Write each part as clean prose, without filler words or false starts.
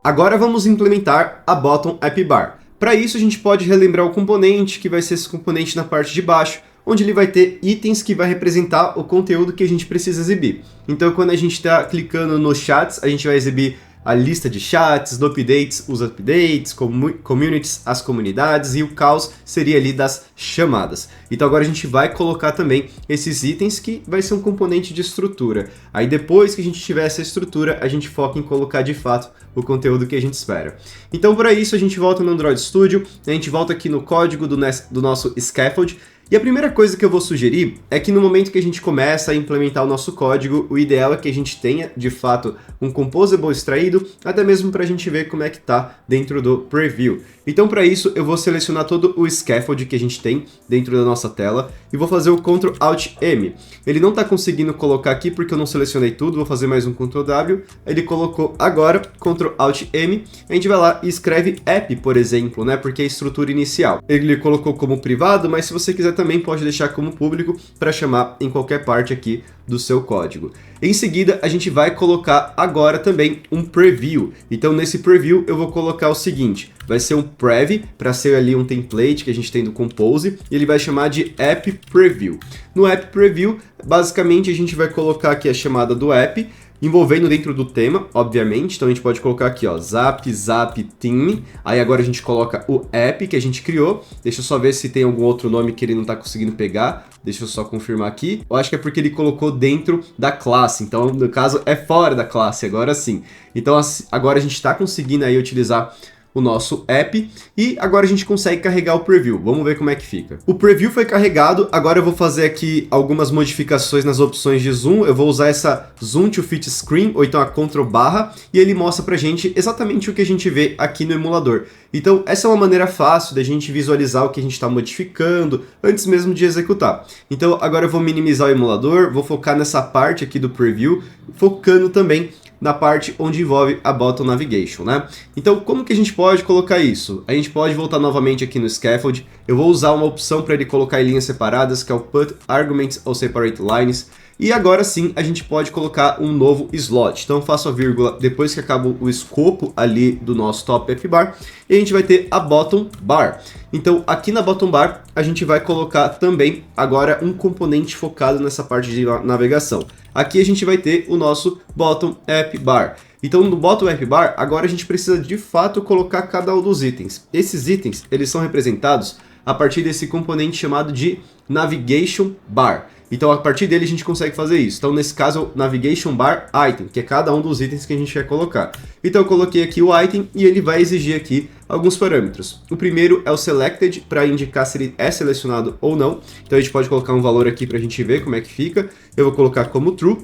Agora vamos implementar a Bottom App Bar. Para isso a gente pode relembrar o componente, que vai ser esse componente na parte de baixo, onde ele vai ter itens que vai representar o conteúdo que a gente precisa exibir. Então quando a gente está clicando nos chats, a gente vai exibir a lista de chats, no updates, os updates, communities, as comunidades, e o caos seria ali das chamadas. Então agora a gente vai colocar também esses itens que vai ser um componente de estrutura. Aí depois que a gente tiver essa estrutura, a gente foca em colocar de fato o conteúdo que a gente espera. Então para isso a gente volta no Android Studio, a gente volta aqui no código do nosso scaffold. E a primeira coisa que eu vou sugerir é que no momento que a gente começa a implementar o nosso código, o ideal é que a gente tenha, de fato, um composable extraído, até mesmo para a gente ver como é que está dentro do preview. Então, para isso, eu vou selecionar todo o scaffold que a gente tem dentro da nossa tela e vou fazer o Ctrl Alt M. Ele não está conseguindo colocar aqui porque eu não selecionei tudo, vou fazer mais um Ctrl W. Ele colocou agora, Ctrl Alt M, a gente vai lá e escreve app, por exemplo, né, porque é a estrutura inicial. Ele colocou como privado, mas se você quiser também pode deixar como público para chamar em qualquer parte aqui do seu código. Em seguida, a gente vai colocar agora também um preview. Então, nesse preview, eu vou colocar o seguinte, vai ser um prev, para ser ali um template que a gente tem do Compose, e ele vai chamar de app preview. No app preview, basicamente, a gente vai colocar aqui a chamada do app, envolvendo dentro do tema, obviamente. Então a gente pode colocar aqui, ó, Zap Theme. Aí agora a gente coloca o app que a gente criou. Deixa eu só ver se tem algum outro nome que ele não está conseguindo pegar. Deixa eu só confirmar aqui. Eu acho que é porque ele colocou dentro da classe. Então, no caso, é fora da classe, agora sim. Então, agora a gente está conseguindo aí utilizar o nosso app, e agora a gente consegue carregar o preview. Vamos ver como é que fica. O preview foi carregado, agora eu vou fazer aqui algumas modificações nas opções de zoom. Eu vou usar essa Zoom to Fit Screen, ou então a Ctrl barra, e ele mostra pra gente exatamente o que a gente vê aqui no emulador. Então, essa é uma maneira fácil da gente visualizar o que a gente está modificando antes mesmo de executar. Então, agora eu vou minimizar o emulador, vou focar nessa parte aqui do preview, focando também na parte onde envolve a Bottom Navigation, né? Então, como que a gente pode colocar isso? A gente pode voltar novamente aqui no Scaffold. Eu vou usar uma opção para ele colocar em linhas separadas, que é o Put Arguments ou Separate Lines. E agora sim, a gente pode colocar um novo slot. Então, eu faço a vírgula depois que acaba o escopo ali do nosso Top App Bar. E a gente vai ter a Bottom Bar. Então, aqui na Bottom Bar, a gente vai colocar também agora um componente focado nessa parte de navegação. Aqui a gente vai ter o nosso Bottom App Bar. Então, no Bottom App Bar, agora a gente precisa de fato colocar cada um dos itens. Esses itens, eles são representados a partir desse componente chamado de Navigation Bar. Então, a partir dele a gente consegue fazer isso. Então, nesse caso, Navigation Bar Item, que é cada um dos itens que a gente quer colocar. Então, eu coloquei aqui o item e ele vai exigir aqui alguns parâmetros. O primeiro é o Selected, para indicar se ele é selecionado ou não. Então, a gente pode colocar um valor aqui para a gente ver como é que fica. Eu vou colocar como True.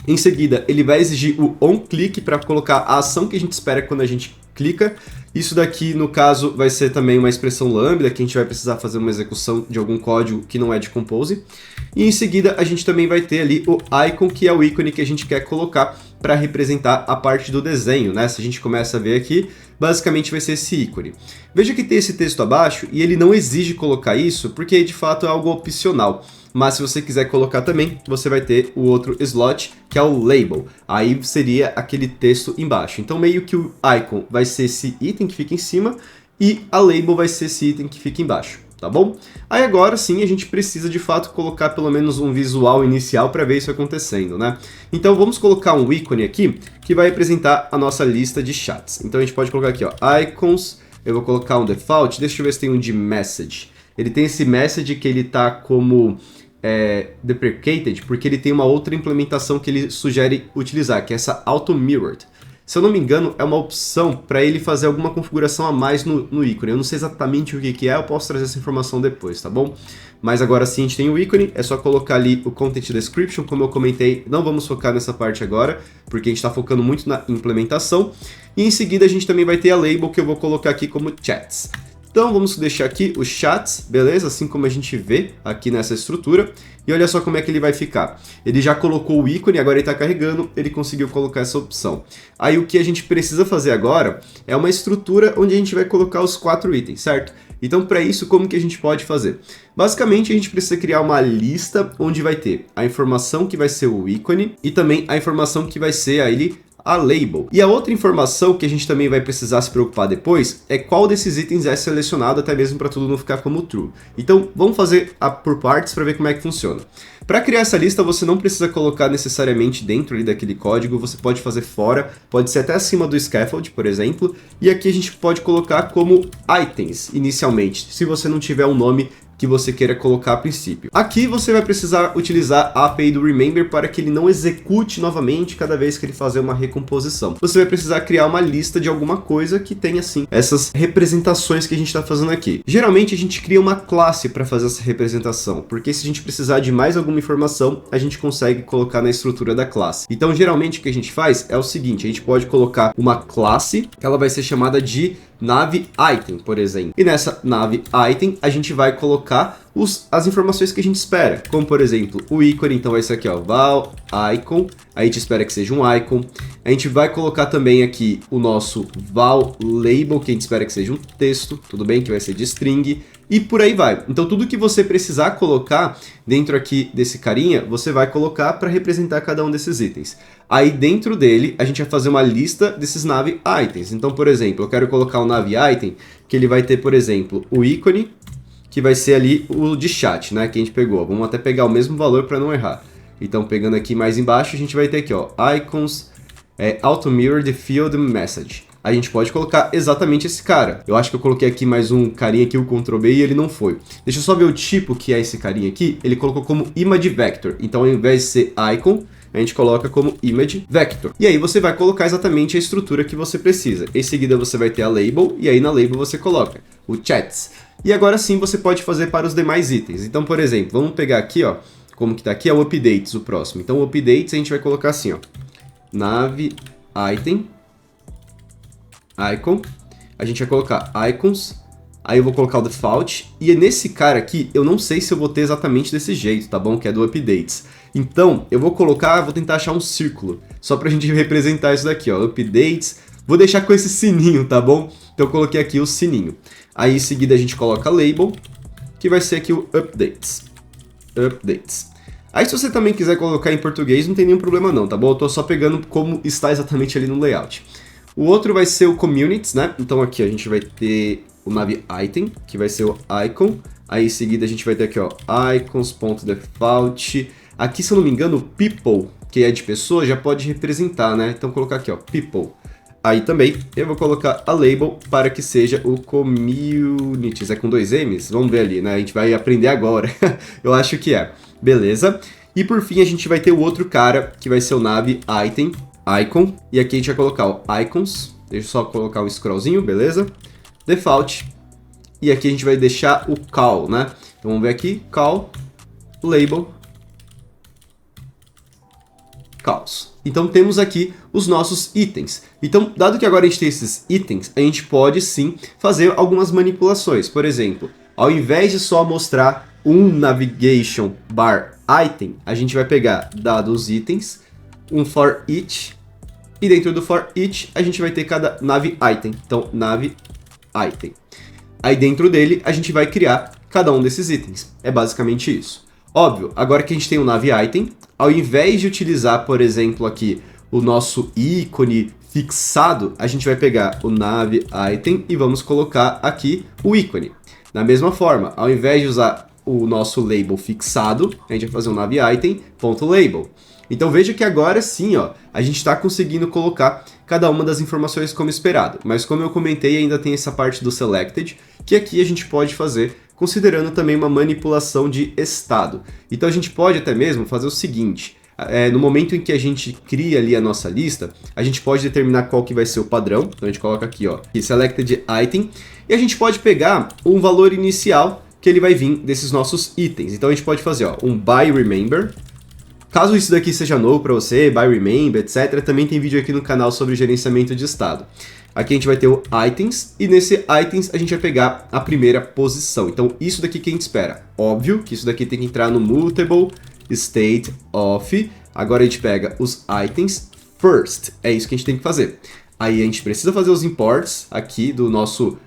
Em seguida, ele vai exigir o onClick para colocar a ação que a gente espera quando a gente clica. Isso daqui, no caso, vai ser também uma expressão lambda, que a gente vai precisar fazer uma execução de algum código que não é de Compose. E em seguida, a gente também vai ter ali o icon, que é o ícone que a gente quer colocar para representar a parte do desenho, né? Se a gente começa a ver aqui, basicamente vai ser esse ícone. Veja que tem esse texto abaixo e ele não exige colocar isso, porque de fato é algo opcional. Mas se você quiser colocar também, você vai ter o outro slot, que é o label. Aí seria aquele texto embaixo. Então meio que o icon vai ser esse item que fica em cima e a label vai ser esse item que fica embaixo, tá bom? Aí agora sim a gente precisa de fato colocar pelo menos um visual inicial para ver isso acontecendo, né? Então vamos colocar um ícone aqui que vai representar a nossa lista de chats. Então a gente pode colocar aqui, ó, icons, eu vou colocar um default, deixa eu ver se tem um de message. Ele tem esse message que ele tá como deprecated, porque ele tem uma outra implementação que ele sugere utilizar, que é essa Auto Mirrored. Se eu não me engano, é uma opção para ele fazer alguma configuração a mais no ícone. Eu não sei exatamente o que é, eu posso trazer essa informação depois, tá bom? Mas agora sim a gente tem o ícone, é só colocar ali o Content Description, como eu comentei, não vamos focar nessa parte agora, porque a gente está focando muito na implementação. E em seguida a gente também vai ter a label, que eu vou colocar aqui como Chats. Então vamos deixar aqui os chats, beleza? Assim como a gente vê aqui nessa estrutura. E olha só como é que ele vai ficar. Ele já colocou o ícone, agora ele está carregando, ele conseguiu colocar essa opção. Aí o que a gente precisa fazer agora é uma estrutura onde a gente vai colocar os 4 itens, certo? Então para isso, como que a gente pode fazer? Basicamente a gente precisa criar uma lista onde vai ter a informação que vai ser o ícone e também a informação que vai ser aí a label. E a outra informação que a gente também vai precisar se preocupar depois é qual desses itens é selecionado, até mesmo para tudo não ficar como true. Então vamos fazer por partes para ver como é que funciona. Para criar essa lista, você não precisa colocar necessariamente dentro ali daquele código, você pode fazer fora, pode ser até acima do scaffold, por exemplo, e aqui a gente pode colocar como items inicialmente, se você não tiver um nome que você queira colocar a princípio. Aqui você vai precisar utilizar a API do Remember para que ele não execute novamente cada vez que ele fazer uma recomposição. Você vai precisar criar uma lista de alguma coisa que tenha assim essas representações que a gente está fazendo aqui. Geralmente a gente cria uma classe para fazer essa representação, porque se a gente precisar de mais alguma informação, a gente consegue colocar na estrutura da classe. Então geralmente o que a gente faz é o seguinte, a gente pode colocar uma classe, que ela vai ser chamada de navItem, por exemplo. E nessa navItem a gente vai colocar as informações que a gente espera, como por exemplo o ícone, então vai ser aqui ó, val icon, a gente espera que seja um icon. A gente vai colocar também aqui o nosso val label, que a gente espera que seja um texto, tudo bem, que vai ser de string, e por aí vai. Então tudo que você precisar colocar dentro aqui desse carinha, você vai colocar para representar cada um desses itens. Aí dentro dele, a gente vai fazer uma lista desses navItems. Então, por exemplo, eu quero colocar um navItem que ele vai ter, por exemplo, o ícone, que vai ser ali o de chat, né, que a gente pegou. Vamos até pegar o mesmo valor para não errar. Então, pegando aqui mais embaixo, a gente vai ter aqui, ó, icons, auto mirror the field message. A gente pode colocar exatamente esse cara. Eu acho que eu coloquei aqui mais um carinha aqui, o Ctrl B, e ele não foi. Deixa eu só ver o tipo que é esse carinha aqui. Ele colocou como image vector. Então, ao invés de ser icon, a gente coloca como image vector. E aí você vai colocar exatamente a estrutura que você precisa. Em seguida você vai ter a label, e aí na label você coloca o chats. E agora sim você pode fazer para os demais itens. Então, por exemplo, vamos pegar aqui, ó, como que tá aqui, é o updates, o próximo. Então, o updates a gente vai colocar assim, ó, navItem, icon, a gente vai colocar icons, aí eu vou colocar o default, e nesse cara aqui, eu não sei se eu vou ter exatamente desse jeito, tá bom? Que é do updates. Então, eu vou colocar, vou tentar achar um círculo, só pra gente representar isso daqui, ó, updates, vou deixar com esse sininho, tá bom? Então eu coloquei aqui o sininho. Aí em seguida a gente coloca label, que vai ser aqui o updates. Updates. Aí se você também quiser colocar em português, não tem nenhum problema não, tá bom? Eu tô só pegando como está exatamente ali no layout. O outro vai ser o communities, né? Então aqui a gente vai ter o navItem, que vai ser o icon. Aí em seguida a gente vai ter aqui, ó, icons.default. Aqui, se eu não me engano, o people, que é de pessoa, já pode representar, né? Então vou colocar aqui, ó, people. Aí também eu vou colocar a label para que seja o communities. É com 2 M's? Vamos ver ali, né? A gente vai aprender agora. Eu acho que é. Beleza. E por fim a gente vai ter o outro cara, que vai ser o navItem, icon. E aqui a gente vai colocar o icons. Deixa eu só colocar um scrollzinho, beleza? Default. E aqui a gente vai deixar o call, né? Então vamos ver aqui, call, label, calls. Então temos aqui os nossos itens. Então, dado que agora a gente tem esses itens, a gente pode sim fazer algumas manipulações. Por exemplo, ao invés de só mostrar um navigation bar item, a gente vai pegar dados itens, um for each, e dentro do for each a gente vai ter cada navItem. Então, navItem. Aí dentro dele a gente vai criar cada um desses itens. É basicamente isso. Óbvio, agora que a gente tem o navItem, ao invés de utilizar, por exemplo, aqui o nosso ícone fixado, a gente vai pegar o navItem e vamos colocar aqui o ícone. Da mesma forma, ao invés de usar o nosso label fixado, a gente vai fazer um navItem.label. Então veja que agora sim, ó, a gente está conseguindo colocar cada uma das informações como esperado. Mas como eu comentei, ainda tem essa parte do selected, que aqui a gente pode fazer considerando também uma manipulação de estado. Então a gente pode até mesmo fazer o seguinte, no momento em que a gente cria ali a nossa lista, a gente pode determinar qual que vai ser o padrão. Então a gente coloca aqui, ó, selected item, e a gente pode pegar um valor inicial que ele vai vir desses nossos itens. Então a gente pode fazer, ó, um by remember. Caso isso daqui seja novo para você, by remember, etc., também tem vídeo aqui no canal sobre gerenciamento de estado. Aqui a gente vai ter o items, e nesse items a gente vai pegar a primeira posição. Então isso daqui que a gente espera. Óbvio que isso daqui tem que entrar no mutable state of. Agora a gente pega os itens first. É isso que a gente tem que fazer. Aí a gente precisa fazer os imports aqui do nosso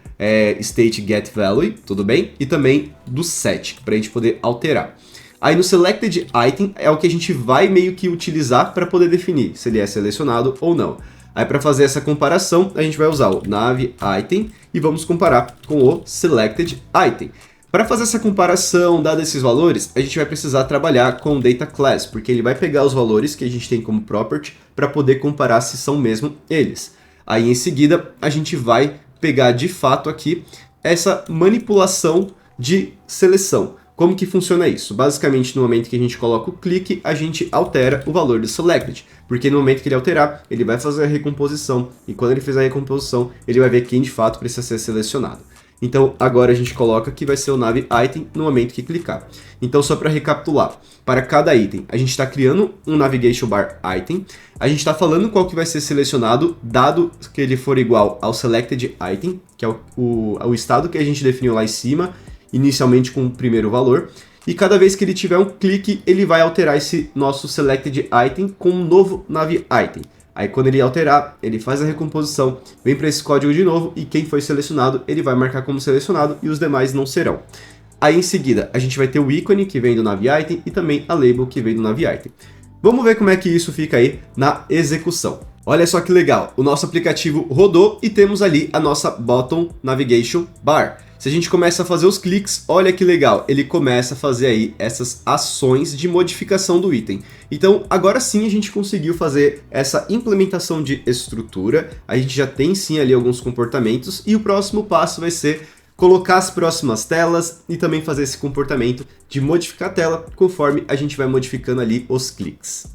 state get value, tudo bem? E também do set, para a gente poder alterar. Aí no Selected Item é o que a gente vai meio que utilizar para poder definir se ele é selecionado ou não. Aí para fazer essa comparação, a gente vai usar o Nav Item e vamos comparar com o Selected Item. Para fazer essa comparação, dados esses valores, a gente vai precisar trabalhar com o Data Class, porque ele vai pegar os valores que a gente tem como property para poder comparar se são mesmo eles. Aí em seguida, a gente vai pegar de fato aqui essa manipulação de seleção. Como que funciona isso? Basicamente, no momento que a gente coloca o clique, a gente altera o valor do selected, porque no momento que ele alterar, ele vai fazer a recomposição, e quando ele fizer a recomposição, ele vai ver quem de fato precisa ser selecionado. Então, agora a gente coloca que vai ser o Nav Item no momento que clicar. Então, só para recapitular, para cada item, a gente está criando um Navigation Bar Item, a gente está falando qual que vai ser selecionado, dado que ele for igual ao Selected Item, que é o estado que a gente definiu lá em cima, inicialmente com o primeiro valor, e cada vez que ele tiver um clique, ele vai alterar esse nosso Selected Item com um novo Nav Item. Aí quando ele alterar, ele faz a recomposição, vem para esse código de novo, e quem foi selecionado, ele vai marcar como selecionado, e os demais não serão. Aí em seguida, a gente vai ter o ícone, que vem do Nav Item, e também a label, que vem do Nav Item. Vamos ver como é que isso fica aí na execução. Olha só que legal, o nosso aplicativo rodou e temos ali a nossa Bottom Navigation Bar. Se a gente começa a fazer os cliques, olha que legal, ele começa a fazer aí essas ações de modificação do item. Então, agora sim a gente conseguiu fazer essa implementação de estrutura, a gente já tem sim ali alguns comportamentos, e o próximo passo vai ser colocar as próximas telas e também fazer esse comportamento de modificar a tela conforme a gente vai modificando ali os cliques.